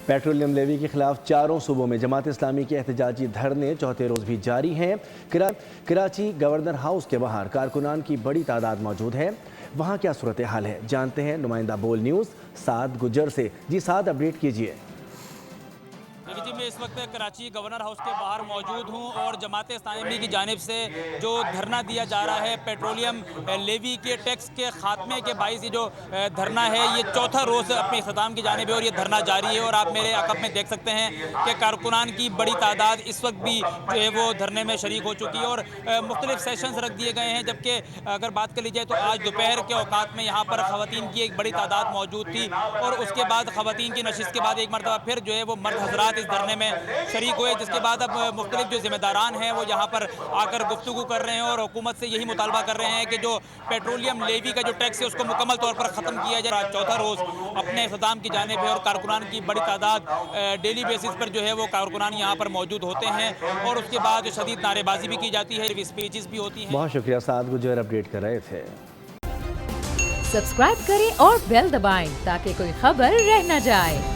Petroleum levy کے خلاف چاروں صوبوں میں جماعت اسلامی کے احتجاجی دھرنے چوتھے روز بھی جاری ہیں۔ کراچی گورنر ہاؤس کے باہر کارکنان کی بڑی تعداد موجود ہے۔ وہاں کیا صورتحال ہے، جانتے ہیں نمائندہ بول نیوز سعد گجر سے۔ جی سعد، اپڈیٹ کیجیے۔ جی، میں اس وقت کراچی گورنر ہاؤس کے باہر موجود ہوں اور جماعت اسلامی کی جانب سے جو دھرنا دیا جا رہا ہے پیٹرولیم لیوی کے ٹیکس کے خاتمے کے باعث یہ جو دھرنا ہے یہ چوتھا روز اپنے اختتام کی جانب ہے اور یہ دھرنا جاری ہے۔ اور آپ میرے عقب میں دیکھ سکتے ہیں کہ کارکنان کی بڑی تعداد اس وقت بھی جو ہے وہ دھرنے میں شریک ہو چکی ہے اور مختلف سیشنز رکھ دیے گئے ہیں، جبکہ اگر بات کر لی جائے تو آج دوپہر کے اوقات میں یہاں پر خواتین کی ایک بڑی تعداد موجود تھی اور اس کے بعد خواتین کی نشست کے بعد ایک مرتبہ پھر جو ہے وہ مرد حضرات اس دھرنے میں شریک ہوئے، جس کے بعد اب مختلف جو ذمہ داران ہیں وہ یہاں پر آ کر گفتگو کر رہے ہیں اور حکومت سے یہی مطالبہ کر رہے ہیں کہ جو پیٹرولیم لیوی کا جو ٹیکس ہے اس کو مکمل طور پر ختم کیا جائے۔ چوتھا روز اپنے اختتام کی جانب ہے اور کارکنان کی بڑی تعداد ڈیلی بیسس پر جو ہے وہ کارکنان یہاں پر موجود ہوتے ہیں اور اس کے بعد شدید نعرے بازی بھی کی جاتی ہے، اسپیچز بھی ہوتی ہیں۔ بہت شکریہ سعد گجر، اپڈیٹ کر رہے تھے۔ سبسکرائب کریں اور بیل دبائیں تاکہ کوئی خبر رہ نہ جائے۔